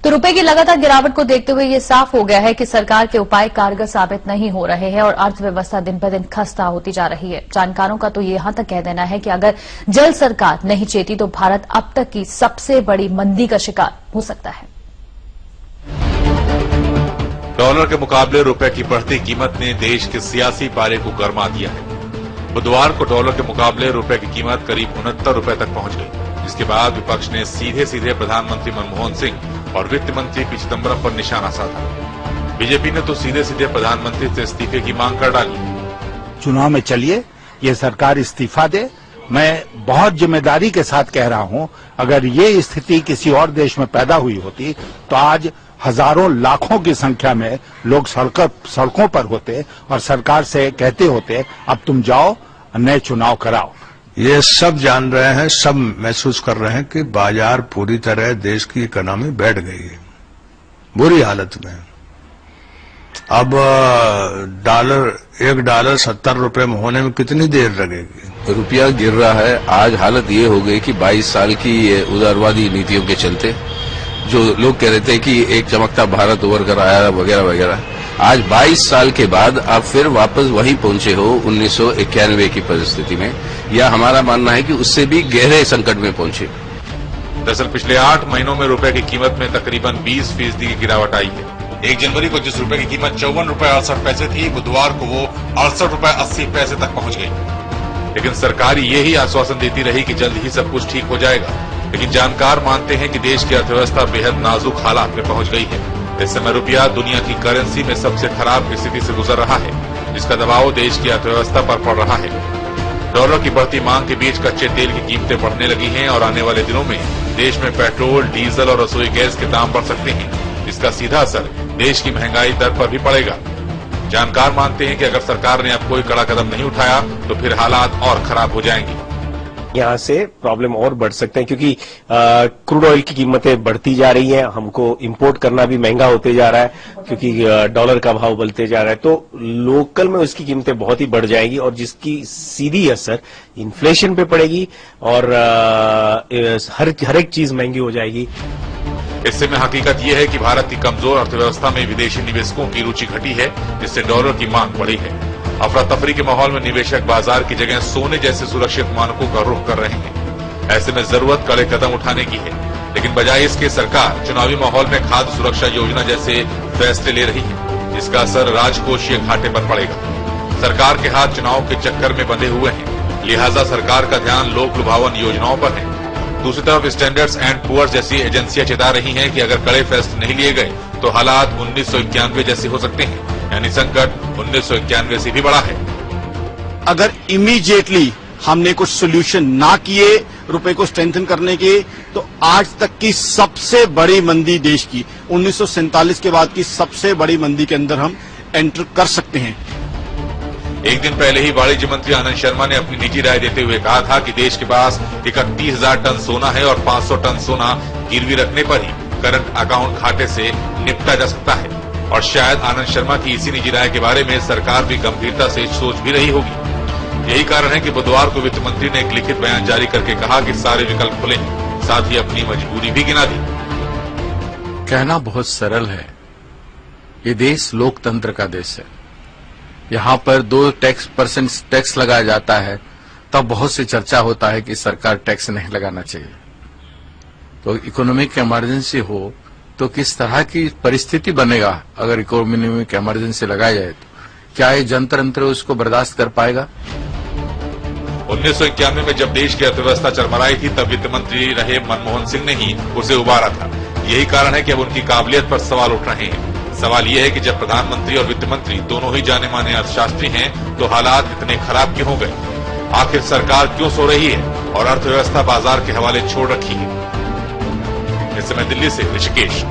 तो रुपए की लगातार गिरावट को देखते हुए ये साफ हो गया है कि सरकार के उपाय कारगर साबित नहीं हो रहे हैं और अर्थव्यवस्था दिन ब दिन खस्ता होती जा रही है। जानकारों का तो ये यहां तक कह देना है कि अगर जल्द सरकार नहीं चेती तो भारत अब तक की सबसे बड़ी मंदी का शिकार हो सकता है। डॉलर के मुकाबले रुपए की बढ़ती कीमत ने देश के सियासी पारे को गरमा दिया है। बुधवार को डॉलर के मुकाबले रुपए की कीमत करीब 69 रुपए तक पहुंच गई, जिसके बाद विपक्ष ने सीधे प्रधानमंत्री मनमोहन सिंह और वित्त मंत्री पी चिदम्बरम पर निशाना साधा। बीजेपी ने तो सीधे प्रधानमंत्री से इस्तीफे की मांग कर डाली। चुनाव में चलिए, ये सरकार इस्तीफा दे। मैं बहुत जिम्मेदारी के साथ कह रहा हूं, अगर ये स्थिति किसी और देश में पैदा हुई होती तो आज हजारों लाखों की संख्या में लोग सड़कों पर होते और सरकार से कहते होते अब तुम जाओ नए चुनाव कराओ। ये सब जान रहे हैं, सब महसूस कर रहे हैं कि बाजार पूरी तरह देश की इकोनॉमी बैठ गई है, बुरी हालत में। अब $1 70 रुपए में होने में कितनी देर लगेगी? रुपया गिर रहा है। आज हालत ये हो गई कि 22 साल की उदारवादी नीतियों के चलते जो लोग कह रहे थे कि एक चमकता भारत उभर कर आया वगैरह वगैरह, आज 22 साल के बाद आप फिर वापस वहीं पहुंचे हो 1991 की परिस्थिति में, या हमारा मानना है कि उससे भी गहरे संकट में पहुंचे। दरअसल पिछले 8 महीनों में रुपए की कीमत में तकरीबन 20% की गिरावट आई है। 1 जनवरी को जिस रुपए की कीमत 54 रुपए 68 पैसे थी, बुधवार को वो 68 रुपए 80 पैसे तक पहुंच गई। लेकिन सरकार यही आश्वासन देती रही कि जल्द ही सब कुछ ठीक हो जाएगा। लेकिन जानकार मानते हैं कि देश की अर्थव्यवस्था बेहद नाजुक हालात में पहुंच गई है। इस समय रुपया दुनिया की करेंसी में सबसे खराब स्थिति से गुजर रहा है, जिसका दबाव देश की अर्थव्यवस्था पर पड़ रहा है। डॉलर की बढ़ती मांग के बीच कच्चे तेल की कीमतें बढ़ने लगी हैं और आने वाले दिनों में देश में पेट्रोल, डीजल और रसोई गैस के दाम बढ़ सकते हैं, जिसका सीधा असर देश की महंगाई दर पर भी पड़ेगा। जानकार मानते हैं कि अगर सरकार ने अब कोई कड़ा कदम नहीं उठाया तो फिर हालात और खराब हो जाएंगे। यहाँ से प्रॉब्लम और बढ़ सकते हैं, क्योंकि क्रूड ऑयल की कीमतें बढ़ती जा रही हैं, हमको इंपोर्ट करना भी महंगा होते जा रहा है क्योंकि डॉलर का भाव बढ़ते जा रहा है, तो लोकल में उसकी कीमतें बहुत ही बढ़ जाएंगी और जिसकी सीधी असर इन्फ्लेशन पे पड़ेगी और हर एक चीज महंगी हो जाएगी। इससे में हकीकत यह है कि भारत की कमजोर अर्थव्यवस्था में विदेशी निवेशकों की रुचि घटी है, जिससे डॉलर की मांग बढ़ी है। अफरा तफरी के माहौल में निवेशक बाजार की जगह सोने जैसे सुरक्षित मानकों का रुख कर रहे हैं। ऐसे में जरूरत कड़े कदम उठाने की है, लेकिन बजाय इसके सरकार चुनावी माहौल में खाद्य सुरक्षा योजना जैसे फैसले ले रही है, जिसका असर राजकोषीय घाटे पर पड़ेगा। सरकार के हाथ चुनाव के चक्कर में बंधे हुए हैं, लिहाजा सरकार का ध्यान लोक लुभावन योजनाओं पर है। दूसरी तरफ स्टैंडर्ड्स एंड पुअर्स जैसी एजेंसियां चेता रही हैं कि अगर कड़े फैसले नहीं लिए गए तो हालात 1991 जैसे हो सकते हैं, यानी संकट 1991 से भी बड़ा है। अगर इमीडिएटली हमने कुछ सोल्यूशन ना किए रुपए को स्ट्रेंथन करने के, तो आज तक की सबसे बड़ी मंदी देश की 1947 के बाद की सबसे बड़ी मंदी के अंदर हम एंटर कर सकते हैं। एक दिन पहले ही वाणिज्य मंत्री आनंद शर्मा ने अपनी निजी राय देते हुए कहा था कि देश के पास 31,000 टन सोना है और 500 टन सोना गिरवी रखने पर ही करंट अकाउंट घाटे से निपटा जा सकता है। और शायद आनंद शर्मा की इसी निजी राय के बारे में सरकार भी गंभीरता से सोच भी रही होगी। यही कारण है कि बुधवार को वित्त मंत्री ने एक लिखित बयान जारी करके कहा कि सारे विकल्प खुले हैं, साथ ही अपनी मजबूरी भी गिना दी। कहना बहुत सरल है, ये देश लोकतंत्र का देश है। यहाँ पर 2% टैक्स लगाया जाता है, तब बहुत से चर्चा होता है कि सरकार टैक्स नहीं लगाना चाहिए। तो इकोनॉमिक इमरजेंसी हो तो किस तरह की परिस्थिति बनेगा अगर इकोनॉमिक इमरजेंसी लगाया जाए तो? क्या ये जनतंत्र उसको बर्दाश्त कर पाएगा? 1991 में जब देश की अर्थव्यवस्था चरमराई थी, तब वित्त मंत्री रहे मनमोहन सिंह ने ही उसे उबारा था। यही कारण है कि अब उनकी काबिलियत पर सवाल उठ रहे हैं। सवाल यह है कि जब प्रधानमंत्री और वित्त मंत्री दोनों ही जाने माने अर्थशास्त्री हैं, तो हालात इतने खराब क्यों हो गए? आखिर सरकार क्यों सो रही है और अर्थव्यवस्था बाजार के हवाले छोड़ रखी है? इस समय दिल्ली से ऋषिकेश।